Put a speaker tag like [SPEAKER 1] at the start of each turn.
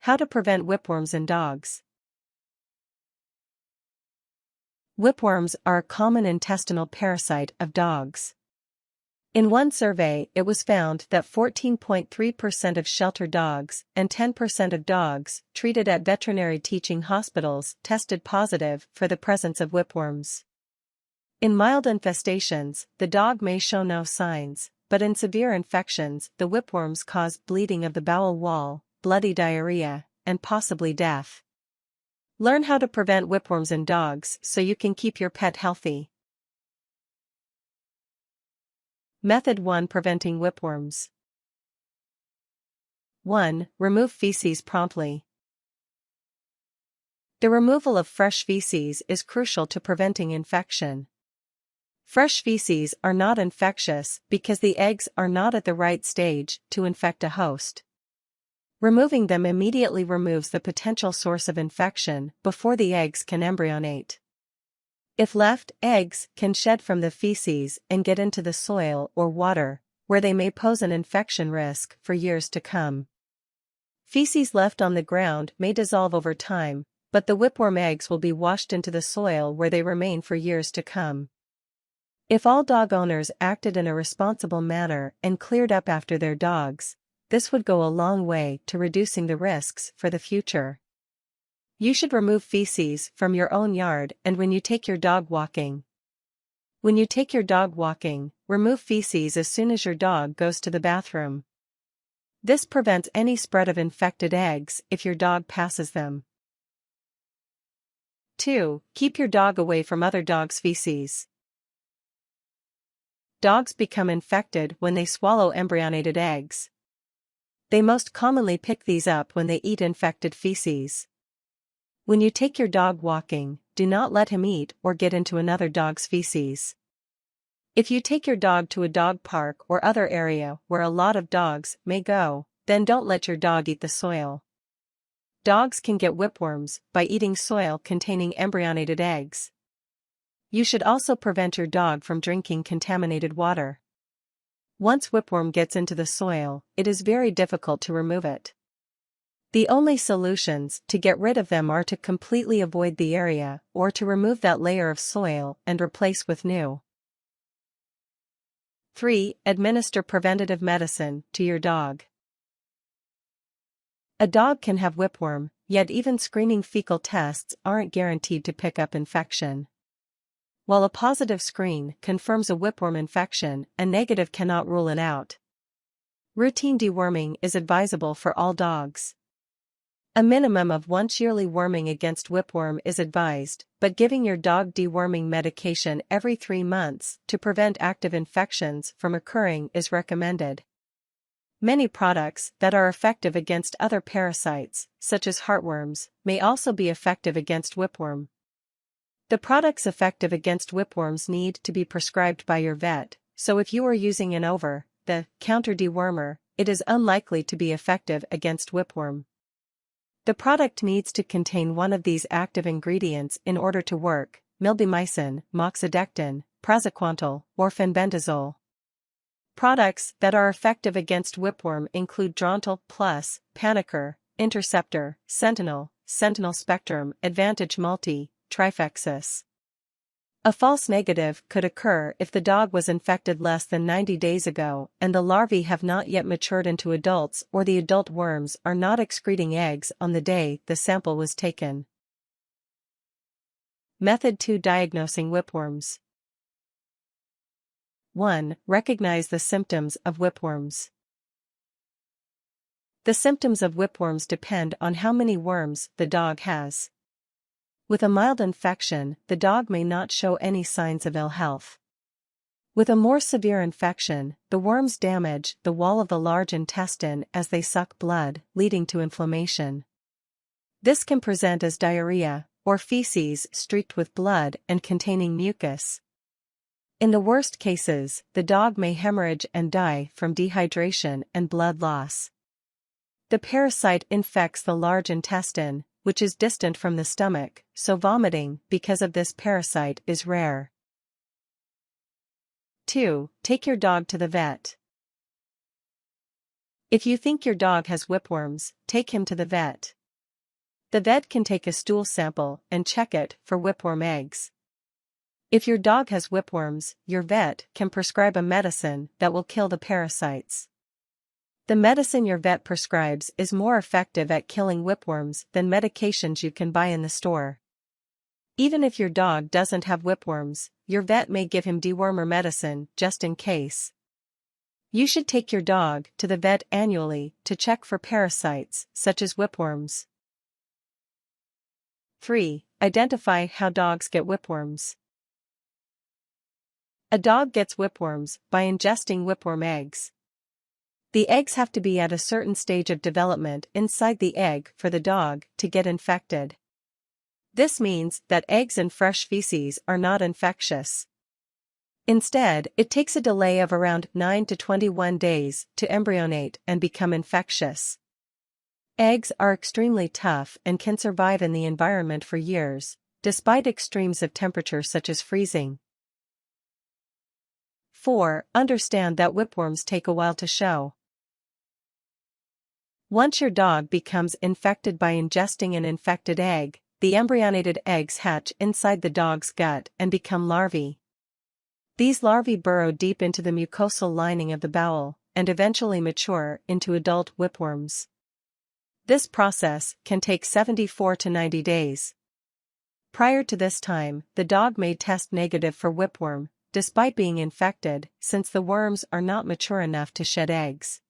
[SPEAKER 1] How to prevent whipworms in dogs. Whipworms are a common intestinal parasite of dogs. In one survey, it was found that 14.3% of shelter dogs and 10% of dogs treated at veterinary teaching hospitals tested positive for the presence of whipworms. In mild infestations, the dog may show no signs, but in severe infections, the whipworms cause bleeding of the bowel wall, bloody diarrhea, and possibly death. Learn how to prevent whipworms in dogs so you can keep your pet healthy. Method 1: Preventing whipworms. 1. Remove feces promptly. The removal of fresh feces is crucial to preventing infection. Fresh feces are not infectious because the eggs are not at the right stage to infect a host. Removing them immediately removes the potential source of infection before the eggs can embryonate. If left, eggs can shed from the feces and get into the soil or water, where they may pose an infection risk for years to come. Feces left on the ground may dissolve over time, but the whipworm eggs will be washed into the soil where they remain for years to come. If all dog owners acted in a responsible manner and cleared up after their dogs, this would go a long way to reducing the risks for the future. You should remove feces from your own yard and when you take your dog walking. When you take your dog walking, remove feces as soon as your dog goes to the bathroom. This prevents any spread of infected eggs if your dog passes them. 2. Keep your dog away from other dogs' feces. Dogs become infected when they swallow embryonated eggs. They most commonly pick these up when they eat infected feces. When you take your dog walking, do not let him eat or get into another dog's feces. If you take your dog to a dog park or other area where a lot of dogs may go, then don't let your dog eat the soil. Dogs can get whipworms by eating soil containing embryonated eggs. You should also prevent your dog from drinking contaminated water. Once whipworm gets into the soil, it is very difficult to remove it. The only solutions to get rid of them are to completely avoid the area or to remove that layer of soil and replace with new. 3. Administer preventative medicine to your dog. A dog can have whipworm, yet even screening fecal tests aren't guaranteed to pick up infection. While a positive screen confirms a whipworm infection, a negative cannot rule it out. Routine deworming is advisable for all dogs. A minimum of once yearly worming against whipworm is advised, but giving your dog deworming medication every 3 months to prevent active infections from occurring is recommended. Many products that are effective against other parasites, such as heartworms, may also be effective against whipworm. The products effective against whipworms need to be prescribed by your vet, so if you are using an over-the-counter dewormer, it is unlikely to be effective against whipworm. The product needs to contain one of these active ingredients in order to work: Milbemycin, moxidectin, praziquantel, or fenbendazole. Products that are effective against whipworm include Drontal Plus, Panicer, Interceptor, Sentinel, Sentinel Spectrum, Advantage Multi, Trifexis. A false negative could occur if the dog was infected less than 90 days ago and the larvae have not yet matured into adults or the adult worms are not excreting eggs on the day the sample was taken. Method 2: Diagnosing whipworms. 1. Recognize the symptoms of whipworms. The symptoms of whipworms depend on how many worms the dog has. With a mild infection, the dog may not show any signs of ill health. With a more severe infection, the worms damage the wall of the large intestine as they suck blood, leading to inflammation. This can present as diarrhea, or feces streaked with blood and containing mucus. In the worst cases, the dog may hemorrhage and die from dehydration and blood loss. The parasite infects the large intestine, which is distant from the stomach, so vomiting because of this parasite is rare. 2. Take your dog to the vet. If you think your dog has whipworms, take him to the vet. The vet can take a stool sample and check it for whipworm eggs. If your dog has whipworms, your vet can prescribe a medicine that will kill the parasites. The medicine your vet prescribes is more effective at killing whipworms than medications you can buy in the store. Even if your dog doesn't have whipworms, your vet may give him dewormer medicine just in case. You should take your dog to the vet annually to check for parasites, such as whipworms. 3. Identify how dogs get whipworms. A dog gets whipworms by ingesting whipworm eggs. The eggs have to be at a certain stage of development inside the egg for the dog to get infected. This means that eggs and fresh feces are not infectious. Instead, it takes a delay of around 9 to 21 days to embryonate and become infectious. Eggs are extremely tough and can survive in the environment for years, despite extremes of temperature such as freezing. 4. Understand that whipworms take a while to show. Once your dog becomes infected by ingesting an infected egg, the embryonated eggs hatch inside the dog's gut and become larvae. These larvae burrow deep into the mucosal lining of the bowel, and eventually mature into adult whipworms. This process can take 74 to 90 days. Prior to this time, the dog may test negative for whipworm, despite being infected, since the worms are not mature enough to shed eggs.